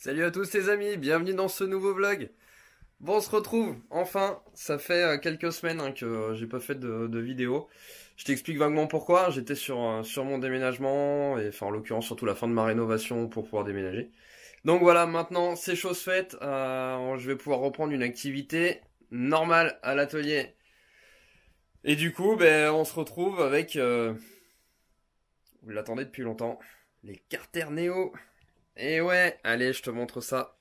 Salut à tous les amis, bienvenue dans ce nouveau vlog. Bon, on se retrouve, enfin, ça fait quelques semaines que j'ai pas fait de vidéo. Je t'explique vaguement pourquoi, j'étais sur mon déménagement, et enfin en l'occurrence surtout la fin de ma rénovation pour pouvoir déménager. Donc voilà, maintenant c'est chose faite, je vais pouvoir reprendre une activité normale à l'atelier. Et du coup, ben, on se retrouve avec, vous l'attendez depuis longtemps, les Carter Neo. Et ouais, allez, je te montre ça.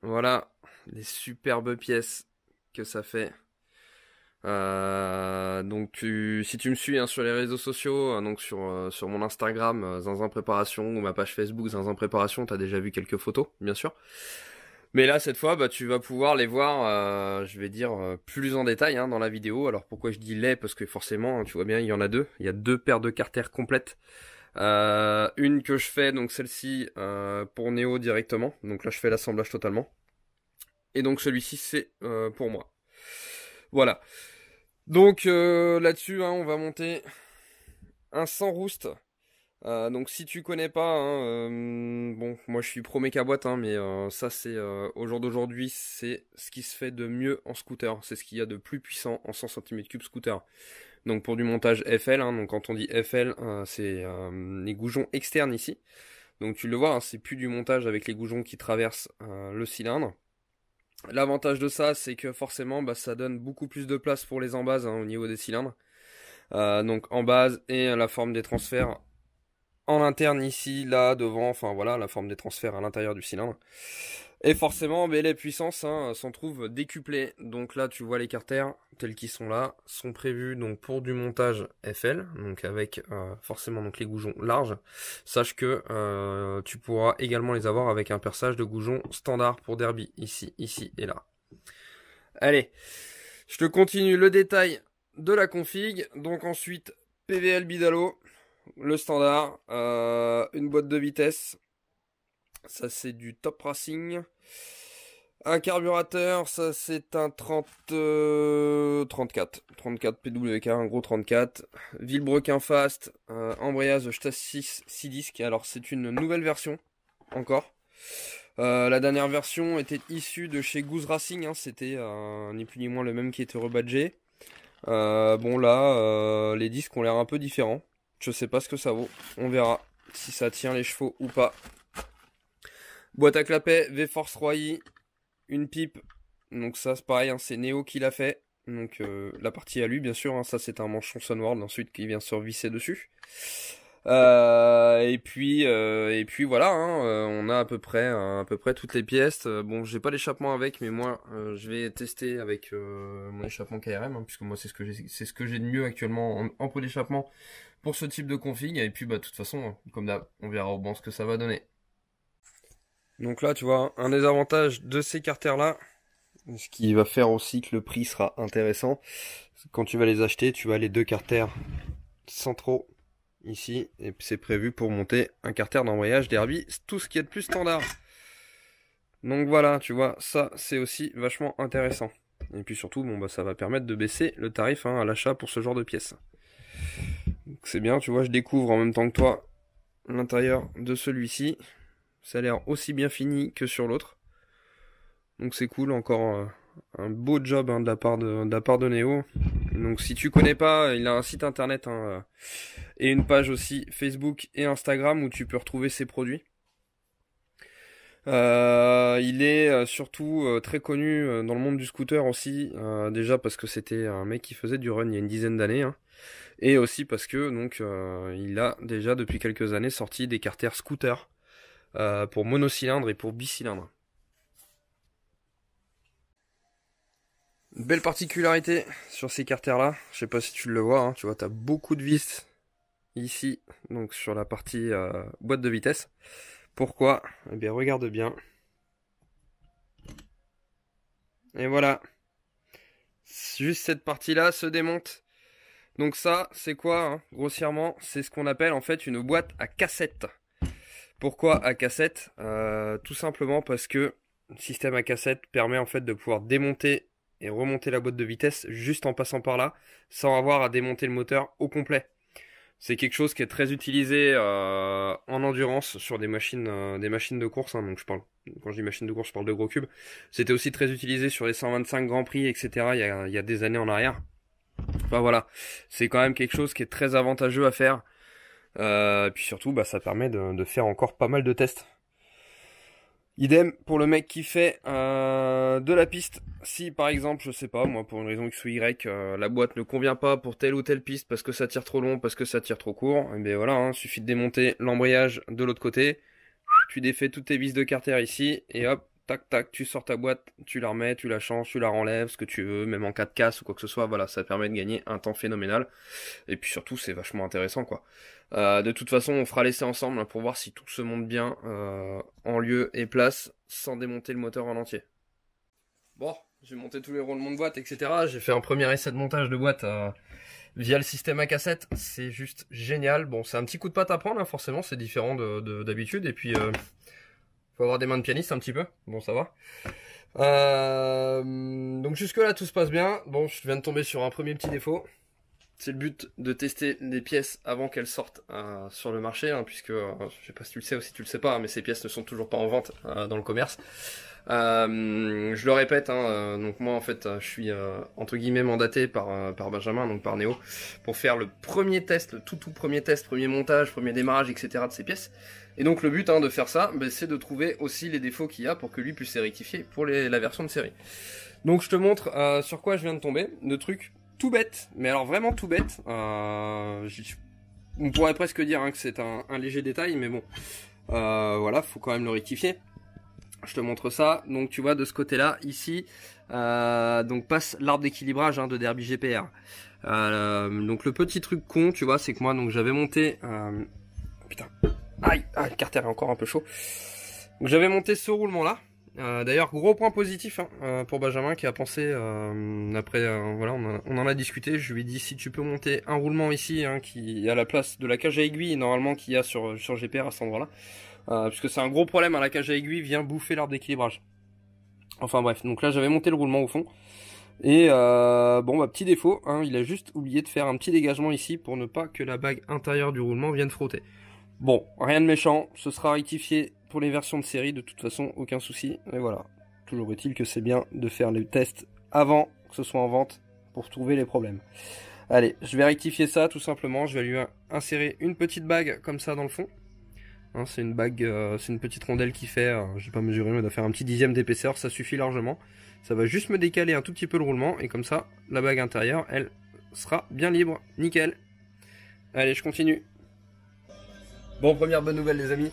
Voilà, des superbes pièces que ça fait. Donc si tu me suis sur les réseaux sociaux, donc sur mon Instagram, Zinzin Préparation, ou ma page Facebook Zinzin Préparation, t'as déjà vu quelques photos, bien sûr. Mais là, cette fois, bah, tu vas pouvoir les voir, je vais dire, plus en détail dans la vidéo. Alors pourquoi je dis les? Parce que forcément, tu vois bien, il y en a deux. Il y a deux paires de Carter complètes. Une que je fais, donc celle-ci, pour Néo directement. Donc là, je fais l'assemblage totalement. Et donc celui-ci, c'est pour moi. Voilà. Donc là-dessus, on va monter un sans rouste. Donc si tu connais pas, bon, moi je suis pro mécaboîte, mais ça c'est au jour d'aujourd'hui, c'est ce qui se fait de mieux en scooter. C'est ce qu'il y a de plus puissant en 100 cm3 scooter. Donc pour du montage FL, donc quand on dit FL, c'est les goujons externes ici. Donc tu le vois, c'est plus du montage avec les goujons qui traversent le cylindre. L'avantage de ça, c'est que forcément, bah, ça donne beaucoup plus de place pour les embases au niveau des cylindres. Donc en base et la forme des transferts en interne ici, là, devant, enfin voilà, la forme des transferts à l'intérieur du cylindre. Et forcément, bah, les puissances s'en trouvent décuplées. Donc là, tu vois les carters tels qu'ils sont là, sont prévus donc pour du montage FL, donc avec forcément donc les goujons larges. Sache que tu pourras également les avoir avec un perçage de goujons standard pour derby, ici, ici et là. Allez, je te continue le détail de la config. Donc ensuite, PVL Bidalo, le standard, une boîte de vitesse. Ça c'est du Top Racing. Un carburateur, ça c'est un 34 PWK, un gros 34. Villebrequin Fast, embrayage châssis 6 disques. Alors c'est une nouvelle version, encore. La dernière version était issue de chez Goose Racing, c'était ni plus ni moins le même qui était rebadgé. Bon là, les disques ont l'air un peu différents. Je sais pas ce que ça vaut, on verra si ça tient les chevaux ou pas. Boîte à clapet, V-Force 3i, une pipe, donc ça c'est pareil, c'est Neo qui l'a fait. Donc la partie alu bien sûr, ça c'est un manchon Sunworld ensuite qui vient se revisser dessus. Et puis voilà, on a à peu près toutes les pièces. Bon, j'ai pas l'échappement avec, mais moi je vais tester avec mon échappement KRM, puisque moi c'est ce que j'ai de mieux actuellement en pot d'échappement pour ce type de config. Et puis bah de toute façon, comme d'hab, on verra au banc ce que ça va donner. Donc là, tu vois, un des avantages de ces carters là, ce qui va faire aussi que le prix sera intéressant, quand tu vas les acheter, tu vas les deux carters centraux ici, et c'est prévu pour monter un carter d'embrayage derby, tout ce qui est de plus standard. Donc voilà, tu vois, ça c'est aussi vachement intéressant. Et puis surtout, bon bah ça va permettre de baisser le tarif à l'achat pour ce genre de pièces. Donc c'est bien, tu vois, je découvre en même temps que toi l'intérieur de celui-ci. Ça a l'air aussi bien fini que sur l'autre. Donc c'est cool, encore un beau job de la part de Neo. Donc si tu connais pas, il a un site internet et une page aussi Facebook et Instagram où tu peux retrouver ses produits. Il est surtout très connu dans le monde du scooter aussi, déjà parce que c'était un mec qui faisait du run il y a une dizaine d'années, et aussi parce que donc il a déjà depuis quelques années sorti des carters scooter pour monocylindre et pour bicylindre. Belle particularité sur ces carters là, je sais pas si tu le vois, tu vois t'as beaucoup de vis ici, donc sur la partie boîte de vitesse. Pourquoi? Eh bien regarde bien. Et voilà. Juste cette partie là se démonte. Donc ça c'est quoi grossièrement? C'est ce qu'on appelle en fait une boîte à cassette. Pourquoi à cassette? Tout simplement parce que le système à cassette permet en fait de pouvoir démonter et remonter la boîte de vitesse juste en passant par là, sans avoir à démonter le moteur au complet. C'est quelque chose qui est très utilisé en endurance sur des machines de course, hein, donc quand je dis machine de course, je parle de gros cubes. C'était aussi très utilisé sur les 125 Grand Prix, etc. Il y a des années en arrière. Enfin voilà, c'est quand même quelque chose qui est très avantageux à faire. Puis surtout, bah, ça permet de faire encore pas mal de tests. Idem pour le mec qui fait de la piste. Si par exemple, je sais pas, moi pour une raison X ou Y, la boîte ne convient pas pour telle ou telle piste parce que ça tire trop long, parce que ça tire trop court, et bien voilà, hein, suffit de démonter l'embrayage de l'autre côté, tu défais toutes tes vis de carter ici, et hop, tac tac, tu sors ta boîte, tu la remets, tu la changes, tu la renlèves, ce que tu veux, même en cas de casse ou quoi que ce soit, voilà, ça permet de gagner un temps phénoménal. Et puis surtout, c'est vachement intéressant, quoi. De toute façon, on fera l'essai ensemble hein, pour voir si tout se monte bien en lieu et place, sans démonter le moteur en entier. Bon, j'ai monté tous les roulements de boîte, etc. J'ai fait un premier essai de montage de boîte via le système à cassette. C'est juste génial. Bon, c'est un petit coup de patte à prendre, hein, forcément, c'est différent d'habitude. Et puis, faut avoir des mains de pianiste un petit peu. Bon, ça va. Donc jusque là, tout se passe bien. Bon, je viens de tomber sur un premier petit défaut. C'est le but de tester les pièces avant qu'elles sortent sur le marché, hein, puisque je sais pas si tu le sais ou si tu le sais pas, mais ces pièces ne sont toujours pas en vente dans le commerce. Je le répète, hein, donc moi en fait je suis entre guillemets mandaté par Benjamin, donc par Néo, pour faire le premier test, le tout premier test, premier montage, premier démarrage, etc. de ces pièces. Et donc le but de faire ça, c'est de trouver aussi les défauts qu'il y a pour que lui puisse les rectifier pour la version de série. Donc je te montre sur quoi je viens de tomber, le truc tout bête, mais alors vraiment tout bête. On pourrait presque dire hein, que c'est un léger détail, mais bon, voilà, faut quand même le rectifier. Je te montre ça. Donc tu vois de ce côté-là, ici, donc passe l'arbre d'équilibrage hein, de Derby GPR. Donc le petit truc con, tu vois, c'est que moi, donc j'avais monté, putain, aïe, le carter est encore un peu chaud. Donc j'avais monté ce roulement-là. D'ailleurs, gros point positif hein, pour Benjamin qui a pensé, après, voilà, on en a discuté, je lui ai dit si tu peux monter un roulement ici, hein, qui est à la place de la cage à aiguille, normalement qu'il y a sur GPR à cet endroit-là, puisque c'est un gros problème, hein, la cage à aiguille vient bouffer l'arbre d'équilibrage. Enfin bref, donc là j'avais monté le roulement au fond, et bon bah petit défaut, hein, il a juste oublié de faire un petit dégagement ici pour ne pas que la bague intérieure du roulement vienne frotter. Bon, rien de méchant, ce sera rectifié pour les versions de série, de toute façon, aucun souci. Et voilà, toujours est-il que c'est bien de faire les tests avant que ce soit en vente pour trouver les problèmes. Allez, je vais rectifier ça tout simplement, je vais lui insérer une petite bague comme ça dans le fond. Hein, c'est une bague, c'est une petite rondelle qui fait, je vais pas mesurer, mais elle doit faire un petit dixième d'épaisseur, ça suffit largement. Ça va juste me décaler un tout petit peu le roulement, et comme ça, la bague intérieure, elle sera bien libre, nickel. Allez, je continue. Bon, première bonne nouvelle les amis.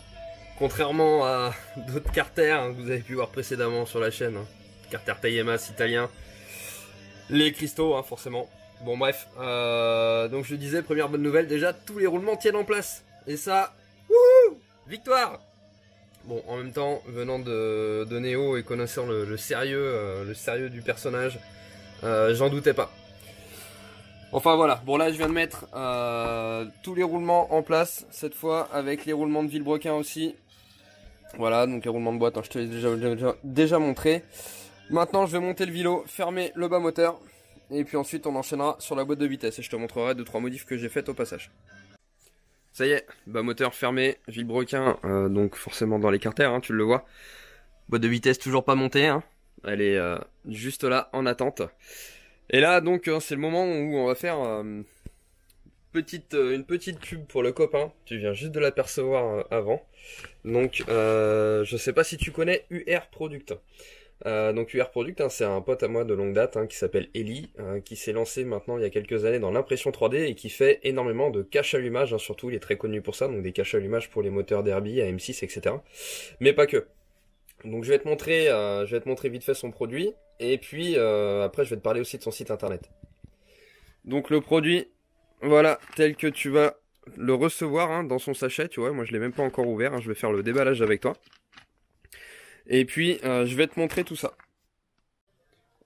Contrairement à d'autres carters hein, que vous avez pu voir précédemment sur la chaîne, hein, carter Taillemas italien, les cristaux hein, forcément. Bon bref, donc je disais, première bonne nouvelle, déjà tous les roulements tiennent en place. Et ça, wouhou, victoire. Bon, en même temps, venant de Néo et connaissant le sérieux du personnage, j'en doutais pas. Enfin voilà, bon là je viens de mettre tous les roulements en place, cette fois avec les roulements de Villebrequin aussi. Voilà, donc les roulements de boîte, hein, je te l'ai déjà montré. Maintenant je vais monter le vélo, fermer le bas moteur, et puis ensuite on enchaînera sur la boîte de vitesse, et je te montrerai 2-3 modifs que j'ai faites au passage. Ça y est, bas moteur fermé, Villebrequin, donc forcément dans les carters, hein, tu le vois. Boîte de vitesse toujours pas montée, hein. Elle est juste là en attente. Et là donc c'est le moment où on va faire une petite pub pour le copain. Tu viens juste de l'apercevoir avant. Donc je sais pas si tu connais UR Product. Donc UR Product hein, c'est un pote à moi de longue date hein, qui s'appelle Eli, qui s'est lancé maintenant il y a quelques années dans l'impression 3D et qui fait énormément de cache allumage hein, surtout il est très connu pour ça, donc des caches allumage pour les moteurs Derby, AM6 etc. Mais pas que. Donc je vais te montrer vite fait son produit. Et puis après je vais te parler aussi de son site internet. Donc le produit, voilà, tel que tu vas le recevoir hein, dans son sachet, tu vois, moi je l'ai même pas encore ouvert, hein, je vais faire le déballage avec toi. Et puis je vais te montrer tout ça.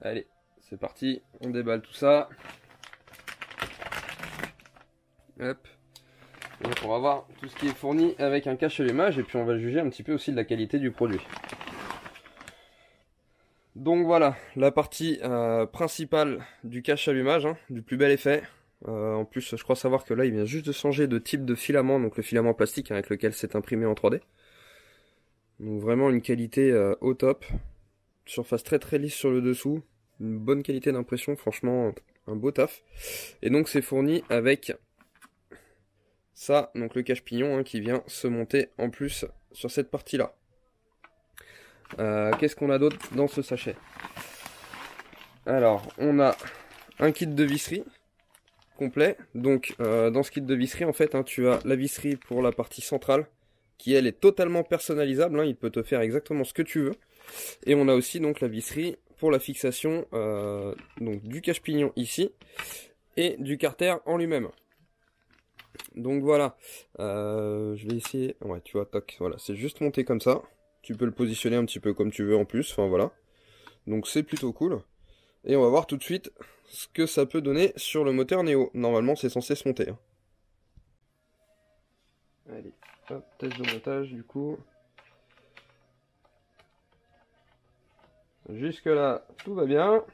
Allez, c'est parti, on déballe tout ça. Hop. Et donc on va voir tout ce qui est fourni avec un cache-allumage et puis on va juger un petit peu aussi de la qualité du produit. Donc voilà, la partie principale du cache allumage, hein, du plus bel effet. En plus, je crois savoir que là, il vient juste de changer de type de filament, donc le filament plastique avec lequel c'est imprimé en 3D. Donc vraiment une qualité au top. Surface très très lisse sur le dessous. Une bonne qualité d'impression, franchement, un beau taf. Et donc c'est fourni avec ça, donc le cache-pignon hein, qui vient se monter en plus sur cette partie-là. Qu'est-ce qu'on a d'autre dans ce sachet? Alors, on a un kit de visserie complet. Donc, dans ce kit de visserie, en fait, hein, tu as la visserie pour la partie centrale, qui elle est totalement personnalisable. Hein, il peut te faire exactement ce que tu veux. Et on a aussi donc la visserie pour la fixation donc du cache-pignon ici et du carter en lui-même. Donc voilà, je vais essayer. Ouais, tu vois, toc, voilà, c'est juste monté comme ça. Tu peux le positionner un petit peu comme tu veux en plus. Enfin voilà. Donc c'est plutôt cool. Et on va voir tout de suite ce que ça peut donner sur le moteur Néo. Normalement, c'est censé se monter. Hein. Allez, hop, test de montage du coup. Jusque là, tout va bien.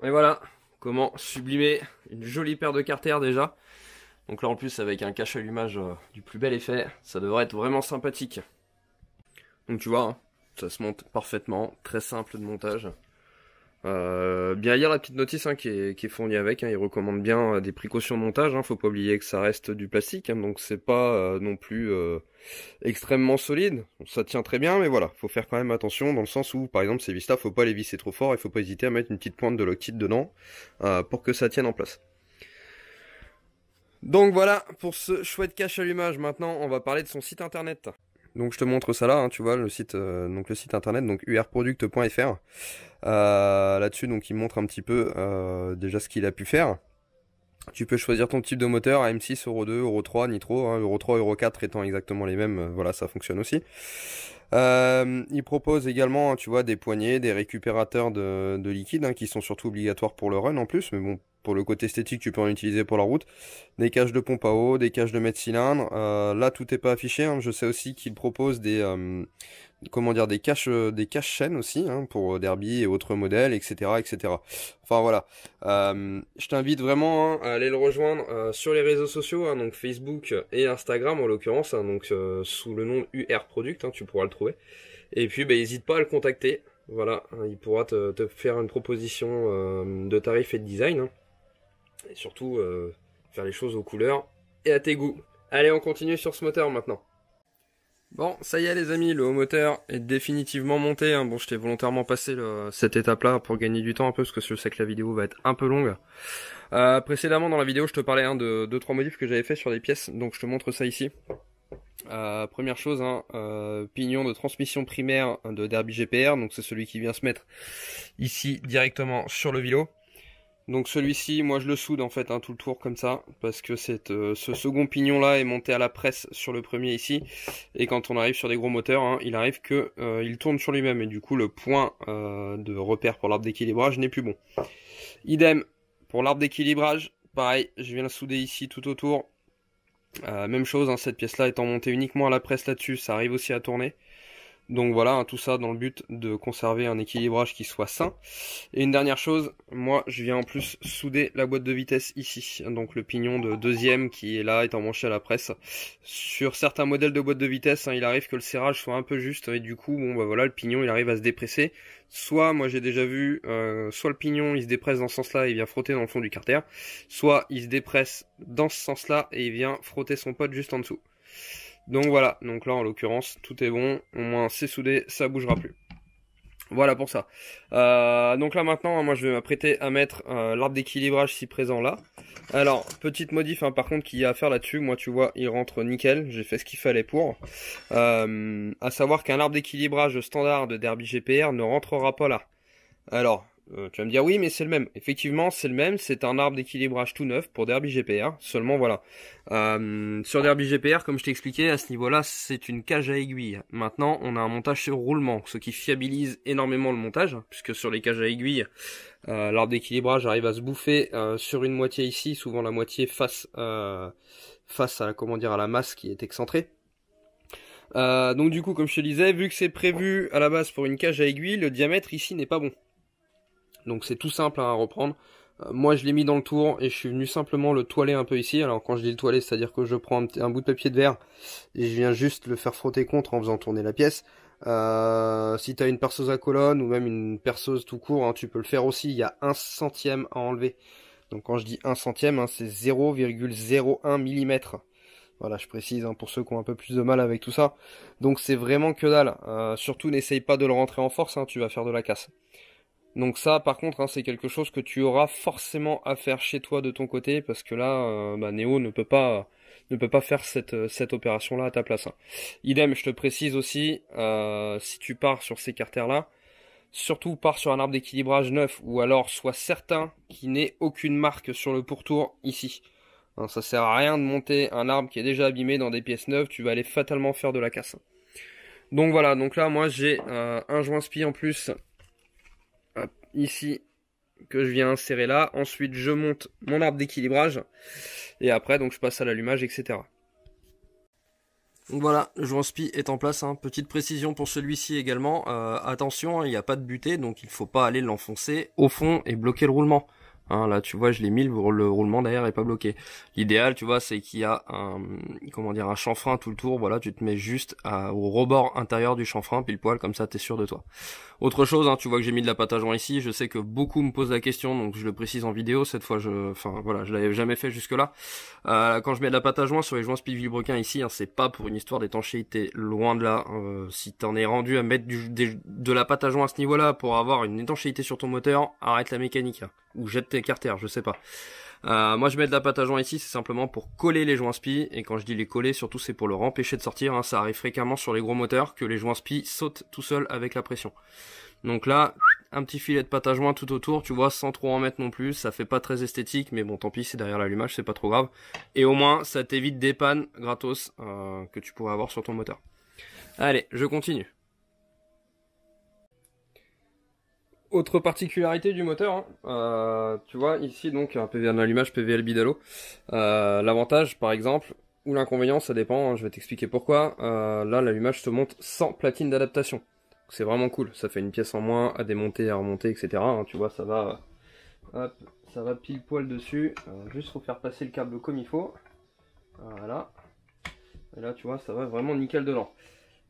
Et voilà, comment sublimer une jolie paire de carters déjà. Donc là en plus avec un cache allumage du plus bel effet, ça devrait être vraiment sympathique. Donc tu vois, hein, ça se monte parfaitement, très simple de montage. Bien lire la petite notice hein, qui est fournie avec, hein, il recommande bien des précautions de montage, hein, faut pas oublier que ça reste du plastique, hein, donc c'est pas non plus extrêmement solide, ça tient très bien, mais voilà, faut faire quand même attention dans le sens où par exemple ces vis là, faut pas les visser trop fort, il faut pas hésiter à mettre une petite pointe de Loctite dedans pour que ça tienne en place. Donc voilà pour ce chouette cache allumage. Maintenant on va parler de son site internet. Donc je te montre ça là, hein, tu vois le site, donc le site internet, donc urproduct.fr. Là-dessus, donc il montre un petit peu déjà ce qu'il a pu faire. Tu peux choisir ton type de moteur, AM6, Euro 2, Euro 3, Nitro, hein, Euro 3, Euro 4 étant exactement les mêmes, voilà, ça fonctionne aussi. Il propose également, hein, tu vois, des poignées, des récupérateurs de liquide, hein, qui sont surtout obligatoires pour le run en plus, mais bon, pour le côté esthétique, tu peux en utiliser pour la route. Des caches de pompe à eau, des caches de mètre cylindre. Là, tout n'est pas affiché. Hein. Je sais aussi qu'il propose des, comment dire, des caches chaînes aussi, hein, pour Derby et autres modèles, etc., etc. Enfin voilà. Je t'invite vraiment hein, à aller le rejoindre sur les réseaux sociaux, hein, donc Facebook et Instagram en l'occurrence, hein, donc sous le nom UR Product, hein, tu pourras le trouver. Et puis, bah, n'hésite pas à le contacter. Voilà, hein, il pourra te faire une proposition de tarif et de design. Hein. Et surtout, faire les choses aux couleurs et à tes goûts. Allez, on continue sur ce moteur maintenant. Bon, ça y est les amis, le haut moteur est définitivement monté. Hein. Bon, je t'ai volontairement passé cette étape-là pour gagner du temps un peu, parce que je sais que la vidéo va être un peu longue. Précédemment dans la vidéo, je te parlais hein, de 2-3 modifs que j'avais fait sur les pièces, donc je te montre ça ici. Première chose, hein, pignon de transmission primaire de Derby GPR, donc c'est celui qui vient se mettre ici directement sur le vélo. Donc celui-ci, moi je le soude en fait hein, tout le tour comme ça, parce que ce second pignon là est monté à la presse sur le premier ici, et quand on arrive sur des gros moteurs, hein, il arrive que il tourne sur lui-même, et du coup le point de repère pour l'arbre d'équilibrage n'est plus bon. Idem pour l'arbre d'équilibrage, pareil, je viens le souder ici tout autour. Même chose, hein, cette pièce là étant montée uniquement à la presse là-dessus, ça arrive aussi à tourner. Donc voilà, hein, tout ça dans le but de conserver un équilibrage qui soit sain. Et une dernière chose, moi je viens en plus souder la boîte de vitesse ici. Donc le pignon de deuxième qui est là, est emmanché à la presse. Sur certains modèles de boîte de vitesse, hein, il arrive que le serrage soit un peu juste et du coup, bon bah voilà, le pignon il arrive à se dépresser. Soit, moi j'ai déjà vu, soit le pignon il se dépresse dans ce sens-là et il vient frotter dans le fond du carter. Soit il se dépresse dans ce sens-là et il vient frotter son pote juste en dessous. Donc voilà, donc là en l'occurrence tout est bon, au moins c'est soudé, ça bougera plus. Voilà pour ça. Donc là maintenant, moi je vais m'apprêter à mettre l'arbre d'équilibrage si présent là. Alors, petite modif hein, par contre qu'il y a à faire là-dessus, moi tu vois il rentre nickel, j'ai fait ce qu'il fallait pour. À savoir qu'un arbre d'équilibrage standard de Derby GPR ne rentrera pas là. Alors, Tu vas me dire oui mais c'est le même. Effectivement c'est le même, c'est un arbre d'équilibrage tout neuf pour Derby GPR, seulement voilà. Sur Derby GPR comme je t'ai expliqué à ce niveau là c'est une cage à aiguille. Maintenant on a un montage sur roulement, ce qui fiabilise énormément le montage, puisque sur les cages à aiguille l'arbre d'équilibrage arrive à se bouffer sur une moitié ici, souvent la moitié face à comment dire à la masse qui est excentrée. Donc du coup comme je te disais, vu que c'est prévu à la base pour une cage à aiguille, le diamètre ici n'est pas bon. Donc c'est tout simple à reprendre. Moi je l'ai mis dans le tour et je suis venu simplement le toiler un peu ici. Alors quand je dis le toiler, c'est à dire que je prends un bout de papier de verre et je viens juste le faire frotter contre en faisant tourner la pièce. Si tu as une perceuse à colonne ou même une perceuse tout court, hein, tu peux le faire aussi. Il y a 1 centième à enlever. Donc quand je dis 1 centième, hein, c'est 0,01 mm. Voilà, je précise hein, pour ceux qui ont un peu plus de mal avec tout ça. Donc c'est vraiment que dalle. Surtout n'essaye pas de le rentrer en force, hein, tu vas faire de la casse. Donc ça, par contre, hein, c'est quelque chose que tu auras forcément à faire chez toi de ton côté, parce que là, Néo ne peut pas faire cette opération-là à ta place. Hein. Idem, je te précise aussi, si tu pars sur ces carters-là, surtout pars sur un arbre d'équilibrage neuf, ou alors sois certain qu'il n'ait aucune marque sur le pourtour ici. Hein, ça sert à rien de monter un arbre qui est déjà abîmé dans des pièces neuves, tu vas aller fatalement faire de la casse. Donc voilà, donc là, moi j'ai un joint spi en plus ici que je viens insérer là. Ensuite je monte mon arbre d'équilibrage et après donc je passe à l'allumage, etc. Donc voilà, le joint spi est en place, hein. Petite précision pour celui-ci également, attention, il n'y a pas de butée, donc il ne faut pas aller l'enfoncer au fond et bloquer le roulement. Hein, là tu vois je l'ai mis, le roulement derrière est pas bloqué. L'idéal tu vois c'est qu'il y a un chanfrein tout le tour, voilà, tu te mets juste au rebord intérieur du chanfrein pile poil, comme ça t'es sûr de toi. Autre chose, hein, tu vois que j'ai mis de la pâte à joint ici, je sais que beaucoup me posent la question, donc je le précise en vidéo, cette fois je l'avais jamais fait jusque là. Quand je mets de la pâte à joint sur les joints spi vilebrequin ici, hein, c'est pas pour une histoire d'étanchéité, loin de là. Si t'en es rendu à mettre de la pâte à joint à ce niveau là pour avoir une étanchéité sur ton moteur, arrête la mécanique, hein, ou jette tes carters, je sais pas. Moi je mets de la pâte à joint ici, c'est simplement pour coller les joints spi, et quand je dis les coller, surtout c'est pour leur empêcher de sortir, hein. Ça arrive fréquemment sur les gros moteurs que les joints spi sautent tout seuls avec la pression. Donc là, un petit filet de pâte à joint tout autour, tu vois, sans trop en mettre non plus, ça fait pas très esthétique, mais bon tant pis, c'est derrière l'allumage, c'est pas trop grave. Et au moins, ça t'évite des pannes gratos que tu pourrais avoir sur ton moteur. Allez, je continue. Autre particularité du moteur, hein, tu vois ici donc un PV en allumage, PVL bidalo. L'avantage par exemple, ou l'inconvénient, ça dépend, hein, je vais t'expliquer pourquoi. Là l'allumage se monte sans platine d'adaptation. C'est vraiment cool, ça fait une pièce en moins à démonter, à remonter, etc. Hein, tu vois, ça va, hop, ça va pile poil dessus. Juste faut faire passer le câble comme il faut. Voilà. Et là tu vois, ça va vraiment nickel dedans.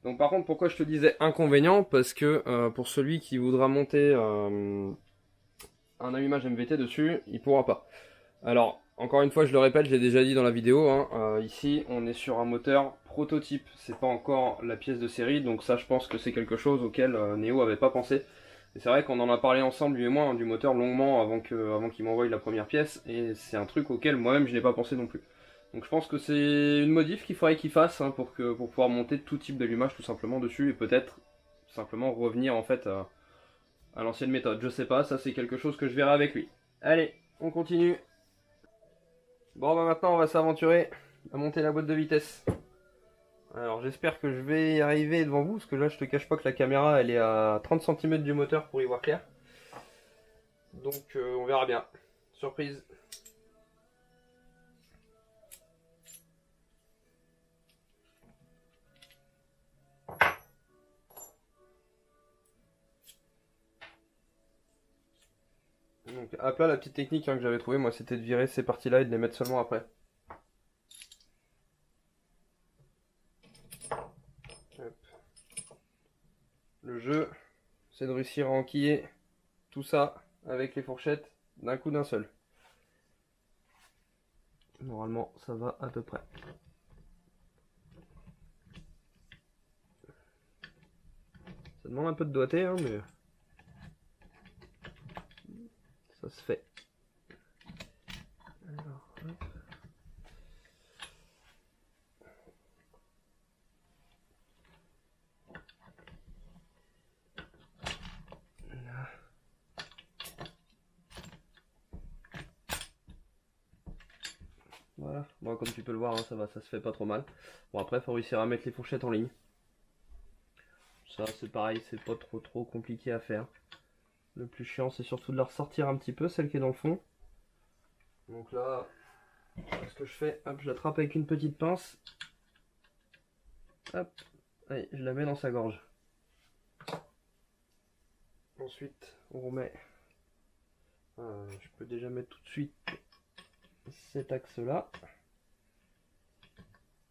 Donc par contre, pourquoi je te disais inconvénient? Parce que pour celui qui voudra monter un allumage MVT dessus, il pourra pas. Alors, encore une fois, je le répète, j'ai déjà dit dans la vidéo, hein, ici on est sur un moteur prototype, c'est pas encore la pièce de série, donc ça je pense que c'est quelque chose auquel Néo avait pas pensé. Et c'est vrai qu'on en a parlé ensemble, lui et moi, hein, du moteur longuement avant qu'il m'envoie la première pièce, et c'est un truc auquel moi-même je n'ai pas pensé non plus. Donc je pense que c'est une modif qu'il faudrait qu'il fasse hein, pour pouvoir monter tout type d'allumage tout simplement dessus, et peut-être simplement revenir en fait à l'ancienne méthode. Je sais pas, ça c'est quelque chose que je verrai avec lui. Allez, on continue. Bon bah maintenant on va s'aventurer à monter la boîte de vitesse. Alors j'espère que je vais y arriver devant vous, parce que là je te cache pas que la caméra elle est à 30 cm du moteur pour y voir clair. Donc on verra bien. Surprise. Donc à plat, la petite technique hein, que j'avais trouvé moi c'était de virer ces parties là et de les mettre seulement après. Hop. Le jeu c'est de réussir à enquiller tout ça avec les fourchettes d'un coup d'un seul. Normalement ça va à peu près. Ça demande un peu de doigté hein, mais ça se fait. Alors, hop. Là. Bon, comme tu peux le voir, hein, ça va, ça se fait pas trop mal. Bon, après, faut réussir à mettre les fourchettes en ligne. Ça, c'est pareil, c'est pas trop compliqué à faire. Le plus chiant, c'est surtout de la ressortir un petit peu, celle qui est dans le fond. Donc là, ce que je fais, hop, je l'attrape avec une petite pince. Hop, allez, je la mets dans sa gorge. Ensuite, on remet. Je peux déjà mettre tout de suite cet axe-là.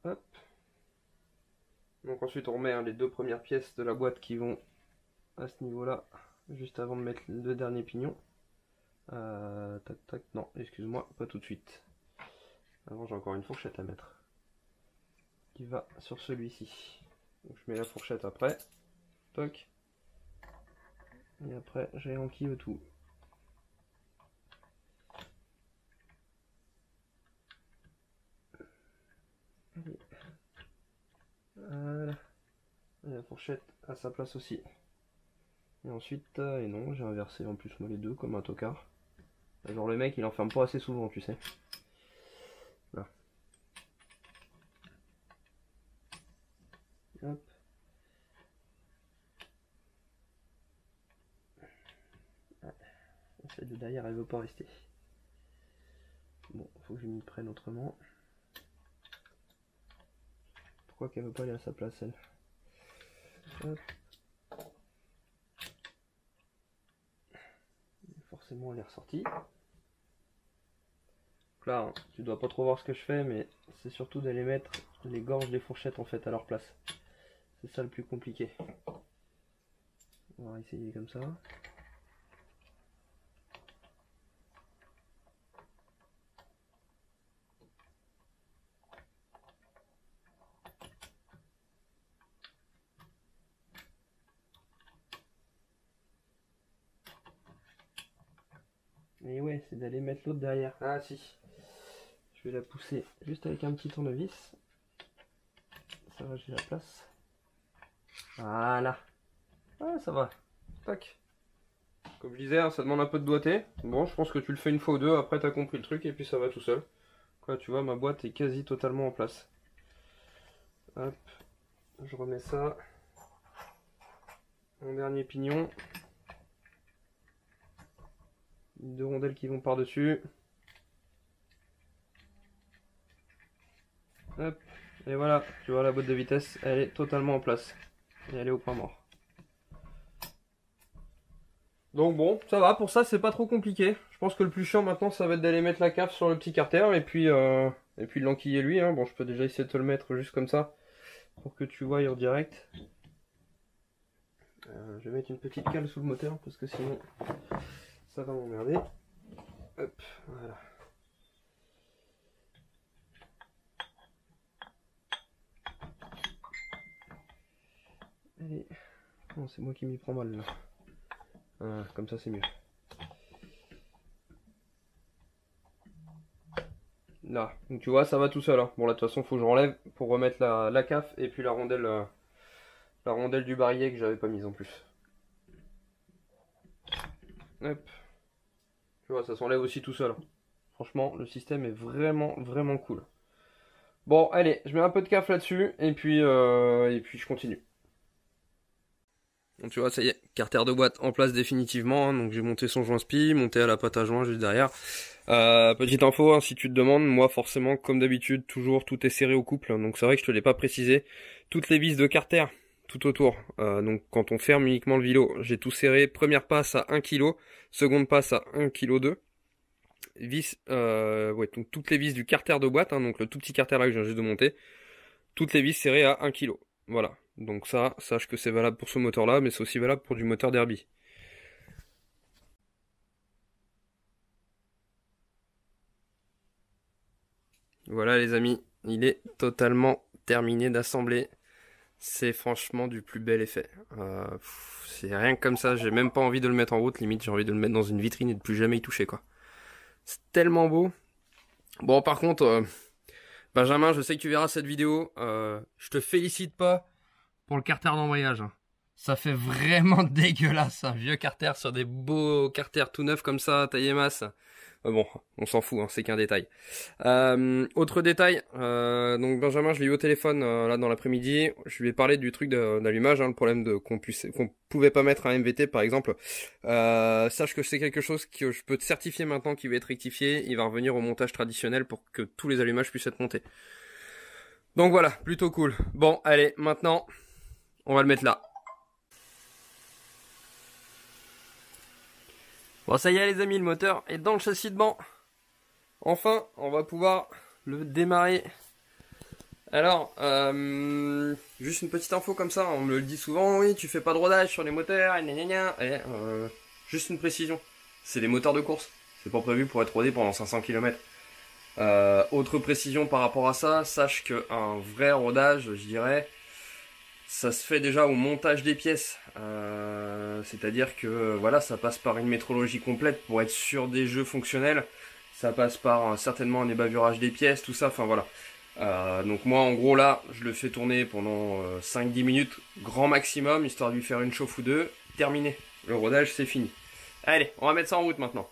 Hop. Donc ensuite, on remet hein, les deux premières pièces de la boîte qui vont à ce niveau-là, juste avant de mettre le dernier pignon. Tac, tac, non, excuse-moi, pas tout de suite. Avant, j'ai encore une fourchette à mettre qui va sur celui-ci. Donc je mets la fourchette après. Toc. Et après, j'ai enquille tout. Allez. Voilà. Et la fourchette à sa place aussi. Et ensuite, et non, j'ai inversé en plus moi les deux comme un tocard. Genre le mec il enferme pas assez souvent, tu sais. Là. Hop. Celle de derrière elle veut pas rester. Bon, faut que je m'y prenne autrement. Pourquoi qu'elle veut pas aller à sa place elle? Hop. Forcément elle est ressortie. Donc là, hein, tu dois pas trop voir ce que je fais, mais c'est surtout d'aller mettre les gorges des fourchettes en fait à leur place. C'est ça le plus compliqué. On va essayer comme ça. Et ouais, c'est d'aller mettre l'autre derrière. Ah si. Je vais la pousser juste avec un petit tournevis. Ça va, j'ai la place. Voilà. Ah, ça va. Tac. Comme je disais, hein, ça demande un peu de doigté. Bon, je pense que tu le fais une fois ou deux, après t'as compris le truc et puis ça va tout seul. Quoi, tu vois, ma boîte est quasi totalement en place. Hop. Je remets ça. Mon dernier pignon. Deux rondelles qui vont par-dessus. Hop. Et voilà, tu vois la boîte de vitesse, elle est totalement en place. Et elle est au point mort. Donc bon, ça va, pour ça c'est pas trop compliqué. Je pense que le plus chiant maintenant ça va être d'aller mettre la cave sur le petit carter et puis de l'enquiller lui. Hein. Bon, je peux déjà essayer de te le mettre juste comme ça pour que tu voies en direct. Je vais mettre une petite cale sous le moteur parce que sinon ça va m'emmerder. Hop, voilà. Allez, non, c'est moi qui m'y prends mal là. Comme ça c'est mieux. Là, donc tu vois ça va tout seul. Hein. Bon là de toute façon faut que je renlève pour remettre la CAF et puis la rondelle du barillet que j'avais pas mise en plus. Hop. Tu vois ça s'enlève aussi tout seul. Hein. Franchement le système est vraiment cool. Bon allez, je mets un peu de CAF là-dessus et puis je continue. Donc tu vois ça y est, carter de boîte en place définitivement. Hein. Donc j'ai monté son joint spi, monté à la pâte à joint juste derrière. Petite info, hein, si tu te demandes, moi forcément comme d'habitude toujours tout est serré au couple, donc c'est vrai que je te l'ai pas précisé, toutes les vis de carter tout autour, donc quand on ferme uniquement le vélo, j'ai tout serré, première passe à 1 kg, seconde passe à 1,2 kg, vis, ouais, donc toutes les vis du carter de boîte, hein, donc le tout petit carter là que je viens juste de monter, toutes les vis serrées à 1 kg, voilà, donc ça, sache que c'est valable pour ce moteur là, mais c'est aussi valable pour du moteur derby. Voilà les amis, il est totalement terminé d'assembler. C'est franchement du plus bel effet. C'est rien que comme ça, j'ai même pas envie de le mettre en route, limite j'ai envie de le mettre dans une vitrine et de plus jamais y toucher quoi. C'est tellement beau. Bon par contre, Benjamin, je sais que tu verras cette vidéo, je te félicite pas pour le carter d'embrayage. Hein. Ça fait vraiment dégueulasse, un vieux carter sur des beaux carters tout neufs comme ça, taillé masse. Bon, on s'en fout, hein, c'est qu'un détail. Autre détail, donc Benjamin, je l'ai eu au téléphone là dans l'après-midi. Je lui ai parlé du truc d'allumage, hein, le problème de qu'on pouvait pas mettre un MVT par exemple. Sache que c'est quelque chose que je peux te certifier maintenant qui va être rectifié. Il va revenir au montage traditionnel pour que tous les allumages puissent être montés. Donc voilà, plutôt cool. Bon, allez, maintenant, on va le mettre là. Bon, ça y est les amis, le moteur est dans le châssis de banc. Enfin, on va pouvoir le démarrer. Alors, juste une petite info comme ça, on me le dit souvent, oui, tu fais pas de rodage sur les moteurs, juste une précision, c'est des moteurs de course, c'est pas prévu pour être rodé pendant 500 km. Autre précision par rapport à ça, sache qu'un vrai rodage, je dirais, ça se fait déjà au montage des pièces, c'est-à-dire que voilà, ça passe par une métrologie complète pour être sûr des jeux fonctionnels, ça passe par certainement un ébavurage des pièces, tout ça, enfin voilà. Donc moi en gros là, je le fais tourner pendant 5-10 minutes, grand maximum, histoire de lui faire une chauffe ou deux, terminé. Le rodage c'est fini. Allez, on va mettre ça en route maintenant.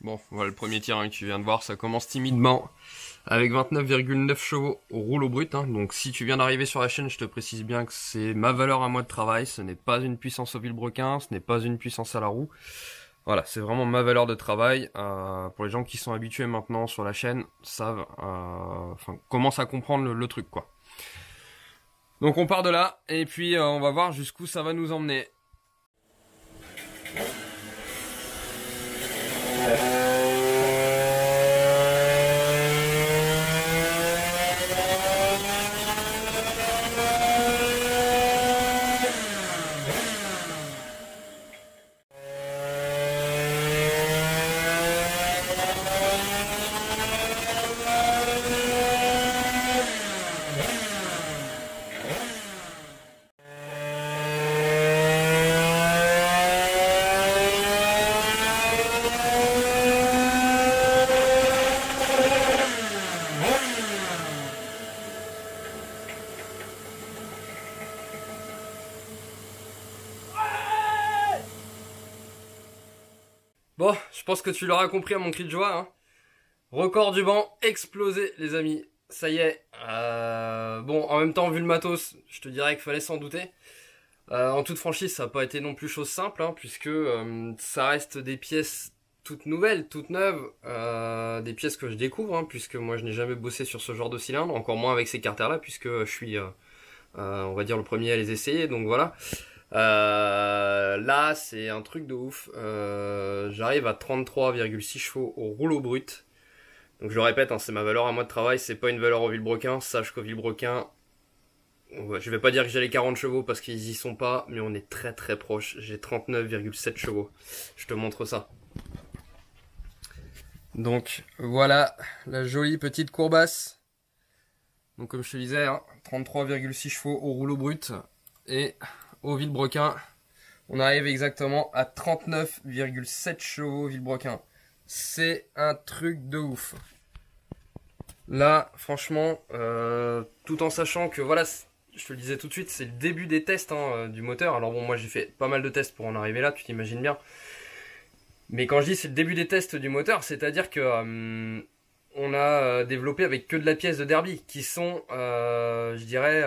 Bon, voilà le premier tir hein, que tu viens de voir, ça commence timidement avec 29,9 chevaux au rouleau brut. Hein. Donc si tu viens d'arriver sur la chaîne, je te précise bien que c'est ma valeur à moi de travail, ce n'est pas une puissance au vilebrequin, ce n'est pas une puissance à la roue. Voilà, c'est vraiment ma valeur de travail. Pour les gens qui sont habitués maintenant sur la chaîne, savent, commencent à comprendre le truc quoi. Donc on part de là, et puis on va voir jusqu'où ça va nous emmener. Bon, je pense que tu l'auras compris à mon cri de joie. Hein. Record du banc explosé, les amis. Ça y est. Bon, en même temps, vu le matos, je te dirais qu'il fallait s'en douter. En toute franchise, ça n'a pas été non plus chose simple, hein, puisque ça reste des pièces toutes nouvelles, toutes neuves, des pièces que je découvre, hein, puisque moi je n'ai jamais bossé sur ce genre de cylindre, encore moins avec ces carters-là, puisque je suis, on va dire, le premier à les essayer, donc voilà. Là c'est un truc de ouf, j'arrive à 33,6 chevaux au rouleau brut, Donc je le répète, hein, c'est ma valeur à moi de travail, c'est pas une valeur au Villebrequin. Sache qu'au Villebrequin, je vais pas dire que j'ai les 40 chevaux parce qu'ils y sont pas, mais on est très très proche. J'ai 39,7 chevaux. Je te montre ça. Donc voilà la jolie petite courbasse. Donc comme je te disais, hein, 33,6 chevaux au rouleau brut. Et au Villebrequin, on arrive exactement à 39,7 chevaux au Villebrequin. C'est un truc de ouf. Là, franchement, tout en sachant que voilà, je te le disais tout de suite, c'est le début des tests hein, du moteur. Alors bon, moi j'ai fait pas mal de tests pour en arriver là, tu t'imagines bien. Mais quand je dis c'est le début des tests du moteur, c'est-à-dire que on a développé avec que de la pièce de derby, qui sont, je dirais,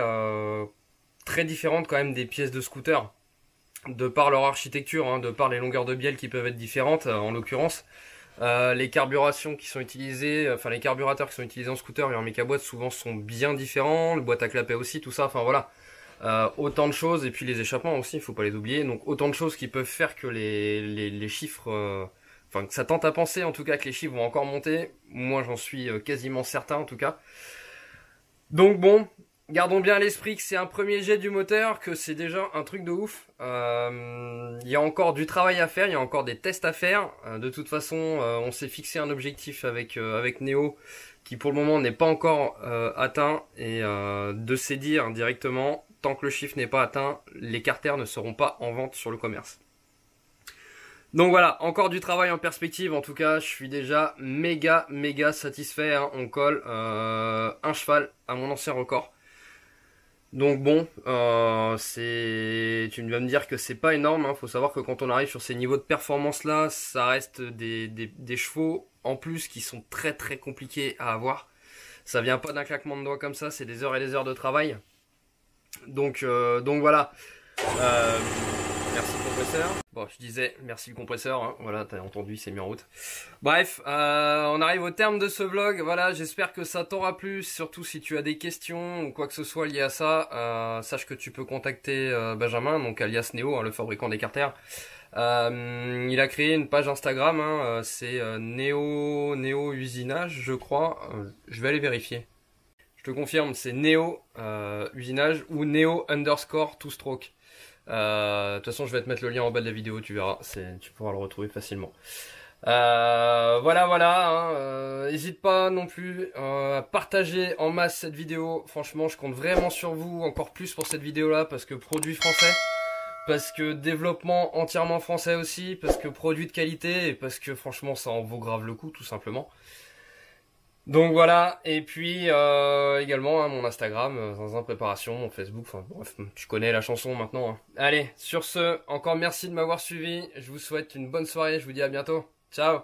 très différentes quand même des pièces de scooter, de par leur architecture, hein, de par les longueurs de bielle qui peuvent être différentes, en l'occurrence. Les carburations qui sont utilisées, enfin les carburateurs qui sont utilisés en scooter et en mécaboîte souvent sont bien différents, le boîte à clapet aussi, tout ça, enfin voilà. Autant de choses, et puis les échappements aussi, il faut pas les oublier, donc autant de choses qui peuvent faire que les chiffres, enfin que ça tente à penser en tout cas que les chiffres vont encore monter, moi j'en suis quasiment certain en tout cas. Donc bon, gardons bien à l'esprit que c'est un premier jet du moteur, que c'est déjà un truc de ouf. Il y a encore du travail à faire, il y a encore des tests à faire. De toute façon, on s'est fixé un objectif avec Neo qui pour le moment n'est pas encore atteint. Et de se dire directement, tant que le chiffre n'est pas atteint, les carters ne seront pas en vente sur le commerce. Donc voilà, encore du travail en perspective. En tout cas, je suis déjà méga satisfait. Hein. On colle un cheval à mon ancien record. Donc bon, tu vas me dire que c'est pas énorme, hein. Faut savoir que quand on arrive sur ces niveaux de performance là, ça reste des chevaux en plus qui sont très très compliqués à avoir. Ça vient pas d'un claquement de doigts comme ça, c'est des heures et des heures de travail. Donc voilà. Merci le compresseur. Bon, je disais merci le compresseur, hein. Voilà, t'as entendu, il s'est mis en route. Bref, on arrive au terme de ce vlog. Voilà, j'espère que ça t'aura plu. Surtout si tu as des questions ou quoi que ce soit lié à ça, sache que tu peux contacter Benjamin, donc alias Neo, hein, le fabricant des carters. Il a créé une page Instagram, hein, c'est Neo Usinage, je crois. Je vais aller vérifier. Je te confirme, c'est Neo Usinage ou Neo _ two stroke. De toute façon, je vais te mettre le lien en bas de la vidéo, tu verras, tu pourras le retrouver facilement. Voilà, hein, n'hésite pas non plus à partager en masse cette vidéo. Franchement, je compte vraiment sur vous, encore plus pour cette vidéo-là, parce que produit français, parce que développement entièrement français aussi, parce que produit de qualité, et parce que franchement, ça en vaut grave le coup, tout simplement. Donc voilà, et puis également hein, mon Instagram, Zinzin Préparation, mon Facebook, enfin bref, tu connais la chanson maintenant. Hein. Allez, sur ce, encore merci de m'avoir suivi, je vous souhaite une bonne soirée, je vous dis à bientôt, ciao.